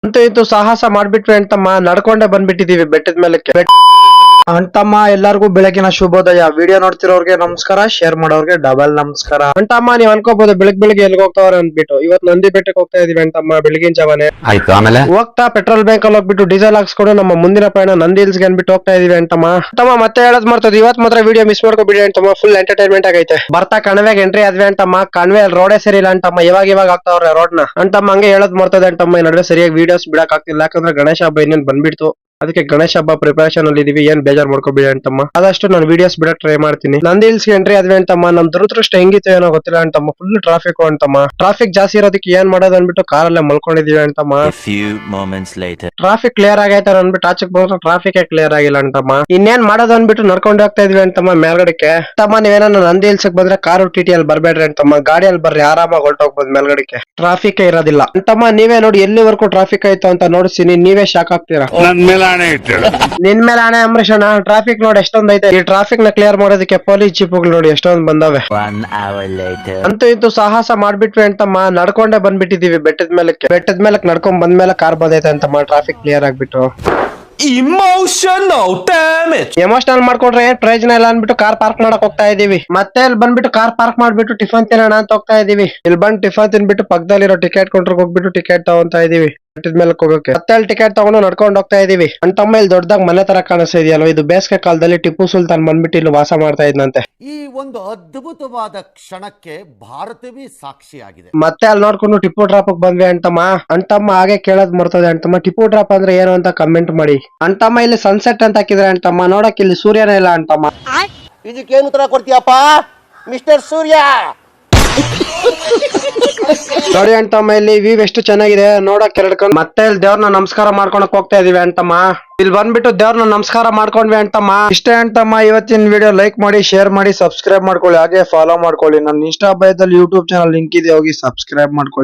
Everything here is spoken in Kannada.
ಅಂತೂ ಇಂತೂ ಸಾಹಸ ಮಾಡ್ಬಿಟ್ವಿ ಅಂತಮ್ಮ, ನಡ್ಕೊಂಡೆ ಬಂದ್ಬಿಟ್ಟಿದೀವಿ ಬೆಟ್ಟದ ಮೇಲಕ್ಕೆ. ಅಂತಮ್ಮ ಎಲ್ಲಾರ್ಗು ಬೆಳಗಿನ ಶುಭೋದಯ. ವಿಡಿಯೋ ನೋಡ್ತಿರೋರ್ಗೆ ನಮಸ್ಕಾರ, ಶೇರ್ ಮಾಡೋರ್ಗೆ ಡಬಲ್ ನಮಸ್ಕಾರ. ಅಂತಮ್ಮ ನೀವ್ ಅನ್ಕೋಬಹುದು ಬೆಳಗ್ಗೆ ಎಲ್ಲಿ ಹೋಗ್ತಾವ್ರೆ ಅಂದ್ಬಿಟ್ಟು. ಇವತ್ತು ನಂದಿ ಬೆಟ್ಟಕ್ಕೆ ಹೋಗ್ತಾ ಇದೀವಿ ಅಂತಮ್ಮ, ಬೆಳಗಿನ ಜಾವನೆ. ಆಯ್ತು, ಆಮೇಲೆ ಹೋಗ್ತಾ ಪೆಟ್ರೋಲ್ ಬ್ಯಾಂಕ್ ಅಲ್ಲಿ ಹೋಗ್ಬಿಟ್ಟು ಡೀಸೆಲ್ ಹಾಕ್ಸ್ಕೊಂಡು ನಮ್ಮ ಮುಂದಿನ ಪ್ರಯಾಣ ನಂದಿ ಹಿಲ್ಸ್ ಗೆ ಅನ್ಬಿಟ್ಟು ಹೋಗ್ತಾ ಇದೀವಿ ಅಂತಮ್ಮ. ಅಂತಮ್ಮ ಮತ್ತೆ ಹೇಳೋದ್ ಮಾಡ್ತದೆ, ಇವತ್ ಮಾತ್ರ ವಿಡಿಯೋ ಮಿಸ್ ಮಾಡ್ಕೊಬಿಡಿ ಅಂತಮ್ಮ, ಫುಲ್ ಎಂಟರ್ಟೈನ್ಮೆಂಟ್ ಆಗೈತೆ. ಬರ್ತಾ ಕಣಿವೆಗೆ ಎಂಟ್ರಿ ಆದ್ವಿ ಅಂತಮ್ಮ, ಕಣಿವೆ ರೋಡೇ ಸರಿ ಇಲ್ಲ ಅಂತಮ್ಮ, ಇವಾಗ ಆಗ್ತಾವ್ರೆ ರೋಡ್ ನ ಅಂತಮ್ಮ. ಹಂಗೆ ಹೇಳೋದ್ ಮಾಡ್ತದೆ ಅಂತಮ್ಮ, ಈ ನಡುವೆ ಸರಿಯಾಗಿ ವಿಡಿಯೋಸ್ ಬಿಡಕ್ ಆಗ್ತಿಲ್ಲ, ಯಾಕಂದ್ರೆ ಗಣೇಶ ಹಬ್ಬ ಇನ್ನೇನ್ ಬಂದ್ಬಿಡ್ತು. ಅದಕ್ಕೆ ಗಣೇಶ ಹಬ್ಬ ಪ್ರಿಪರೇಷನ್ ಅಲ್ಲಿ ಇದೀವಿ, ಏನ್ ಬೇಜಾರ್ ಮಾಡ್ಕೋಬೇಡಿ ಅಂತಮ್ಮ. ಆದಷ್ಟು ನಾನು ವಿಡಿಯೋಸ್ ಬಿಡಕ್ ಟ್ರೈ ಮಾಡ್ತೀನಿ. ನಂದಿ ಹಿಲ್ಸ್ ಎಂಟ್ರಿ ಆದ್ವಿ ಅಂತಮ್ಮ, ನಮ್ ದುರದೃಷ್ಟ ಹೆಂಗಿತ್ತು ಏನೋ ಗೊತ್ತಿಲ್ಲ ಅಂತಮ್ಮ, ಫುಲ್ ಟ್ರಾಫಿಕ್ ಅಂತಮ್ಮ. ಟ್ರಾಫಿಕ್ ಜಾಸ್ತಿ ಇರೋದಕ್ಕೆ ಏನ್ ಮಾಡೋದು ಅನ್ಬಿಟ್ಟು ಕಾರಲ್ಲೇ ಮಲ್ಕೊಂಡಿದೀವಿ ಅಂತಮ್ಮ. ಟ್ರಾಫಿಕ್ ಕ್ಲಿಯರ್ ಆಗೈತೆ ಅನ್ಬಿಟ್ಟು ಆಚೆಗೆ ಬಂದ್ರೆ ಟ್ರಾಫಿಕ್ ಕ್ಲಿಯರ್ ಆಗಿಲ್ಲ ಅಂತಮ್ಮ. ಇನ್ನೇನ್ ಮಾಡೋದು ಅನ್ಬಿಟ್ಟು ನಡ್ಕೊಂಡು ಹೋಗ್ತಾ ಇದ್ವಿ ಅಂತಮ್ಮ ಮೇಲ್ಗಡೆಗೆ. ಅಂತಮ್ಮ ನೀವೇನ ನಂದಿ ಹಿಲ್ಸ್ ಬಂದ್ರೆ ಕಾರು ಟಿಟಿ ಅಲ್ಲಿ ಬರ್ಬೇಡ್ರಿ ಅಂತಮ್ಮ, ಗಾಡಿಯಲ್ಲಿ ಬರ್ರಿ, ಆರಾಮಾಗಿ ಹೊರಟೋಗ್ಬೋದು ಮೇಲ್ಗಡೆಗೆ, ಟ್ರಾಫಿಕ್ ಇರೋದಿಲ್ಲ ಅಂತಮ್ಮ. ನೀವೇ ನೋಡಿ ಎಲ್ಲಿವರೆಗೂ ಟ್ರಾಫಿಕ್ ಆಯ್ತು ಅಂತ ನೋಡಿಸ್ತೀನಿ, ನೀವೇ ಶಾಕ್ ಆಗ್ತೀರಾ. ನಿನ್ ಮೇಲೆ ಆಣೆ ಅಂಬರೀಷ್ ಅಣ್ಣ, ಟ್ರಾಫಿಕ್ ನೋಡಿ ಎಷ್ಟೊಂದ್ ಐತೆ. ಈ ಟ್ರಾಫಿಕ್ ನ ಕ್ಲಿಯರ್ ಮಾಡೋದಕ್ಕೆ ಪೊಲೀಸ್ ಜೀಪ್ಗಳು ನೋಡಿ ಎಷ್ಟೊಂದ್ ಬಂದಾವೆ. ಅಂತೂ ಇಂತೂ ಸಾಹಸ ಮಾಡ್ಬಿಟ್ವಿ ಅಂತಮ್ಮ, ನಡ್ಕೊಂಡೆ ಬಂದ್ಬಿಟ್ಟಿದೀವಿ ಬೆಟ್ಟದ ಮೇಲಕ್ಕೆ ನಡ್ಕೊಂಡ್ ಬಂದ್ಮೇಲೆ ಕಾರ್ ಬಂದೈತೆ ಅಂತಮ್ಮ, ಟ್ರಾಫಿಕ್ ಕ್ಲಿಯರ್ ಆಗ್ಬಿಟ್ಟು. ಎಮೋಷನಲ್ ಮಾಡ್ಕೊಂಡ್ರೆ ಏನ್ ಪ್ರಯೋಜನ ಇಲ್ಲ ಅನ್ಬಿಟ್ಟು ಕಾರ್ ಪಾರ್ಕ್ ಮಾಡಕ್ ಹೋಗ್ತಾ ಇದೀವಿ. ಮತ್ತೆ ಇಲ್ಲಿ ಬಂದ್ಬಿಟ್ಟು ಕಾರ್ ಪಾರ್ಕ್ ಮಾಡ್ಬಿಟ್ಟು ಟಿಫನ್ ತಿನ್ನೋಣ ಅಂತ ಹೋಗ್ತಾ ಇದೀವಿ. ಇಲ್ಲಿ ಬಂದು ಟಿಫನ್ ತಿನ್ಬಿಟ್ಟು ಪಕ್ಕದಲ್ಲಿರೋ ಟಿಕೆಟ್ ಕೌಂಟರ್ಗೆ ಹೋಗ್ಬಿಟ್ಟು ಟಿಕೆಟ್ ತಗೊಂತಾ ಇದೀವಿ ಬೆಟ್ಟದ ಮೇಲೆ ಹೋಗಕ್ಕೆ. ಮತ್ತೆ ಅಲ್ಲಿ ಟಿಕೆಟ್ ತಗೊಂಡು ನಡ್ಕೊಂಡು ಹೋಗ್ತಾ ಇದೀವಿ. ಅಂತಮ್ಮ ಇಲ್ಲಿ ದೊಡ್ಡದಾಗ ಮನೆ ತರ ಕಾಣಿಸ್ತಾ ಇದೆಯಲ್ವ, ಇದು ಬೇಸಿಗೆ ಕಾಲದಲ್ಲಿ ಟಿಪ್ಪು ಸುಲ್ತಾನ್ ಬಂದ್ಬಿಟ್ಟು ಇಲ್ಲಿ ವಾಸ ಮಾಡ್ತಾ ಇದ್ನಂತೆ. ಈ ಒಂದು ಅದ್ಭುತವಾದ ಕ್ಷಣಕ್ಕೆ ಭಾರತವೇ ಸಾಕ್ಷಿಯಾಗಿದೆ. ಮತ್ತೆ ಅಲ್ಲಿ ನೋಡ್ಕೊಂಡು ಟಿಪ್ಪು ಡ್ರಾಪ್ ಬಂದ್ವಿ ಅಂತಮ್ಮ ಹಾಗೆ ಕೇಳೋದ್ ಮರ್ತದೆ ಅಂತಮ್ಮ, ಟಿಪ್ಪು ಡ್ರಾಪ್ ಅಂದ್ರೆ ಏನು ಅಂತ ಕಮೆಂಟ್ ಮಾಡಿ ಅಂತಮ್ಮ. ಇಲ್ಲಿ ಸನ್ಸೆಟ್ ಅಂತ ಹಾಕಿದ್ರೆ ಅಂತಮ್ಮ, ನೋಡಕ್ ಇಲ್ಲಿ ಸೂರ್ಯನೇ ಇಲ್ಲ ಅಂತಮ್ಮ. ಇದಕ್ಕೇನು ಉತ್ತರ ಕೊಡ್ತೀಯಪ್ಪ ಮಿಸ್ಟರ್ ಸೂರ್ಯ? ನೋಡಿ ಅಂತಮ್ಮ, ಇಲ್ಲಿ ವ್ಯೂ ಎಷ್ಟು ಚೆನ್ನಾಗಿದೆ ನೋಡಕ್ ಎರಡು ಕಣ್ಣು. ಮತ್ತೆ ಇಲ್ಲಿ ದೇವ್ರನ್ನ ನಮಸ್ಕಾರ ಮಾಡ್ಕೊಳಕ್ ಹೋಗ್ತಾ ಇದೀವಿ ಅಂತಮ್ಮ. ಇಲ್ಲಿ ಬಂದ್ಬಿಟ್ಟು ದೇವ್ರನ್ನ ನಮಸ್ಕಾರ ಮಾಡ್ಕೊಂಡ್ವಿ ಅಂತಮ್ಮ. ಇಷ್ಟೇ ಅಂತಮ್ಮ ಇವತ್ತಿನ ವಿಡಿಯೋ. ಲೈಕ್ ಮಾಡಿ, ಶೇರ್ ಮಾಡಿ, ಸಬ್ಸ್ಕ್ರೈಬ್ ಮಾಡ್ಕೊಳ್ಳಿ, ಹಾಗೆ ಫಾಲೋ ಮಾಡ್ಕೊಳ್ಳಿ. ನನ್ನ ಇನ್ಸ್ಟಾ ಬಯೋದಲ್ಲಿ ಯೂಟ್ಯೂಬ್ ಚಾನಲ್ ಲಿಂಕ್ ಇದೆ, ಹೋಗಿ ಸಬ್ಸ್ಕ್ರೈಬ್ ಮಾಡ್ಕೊಳ್ಳಿ.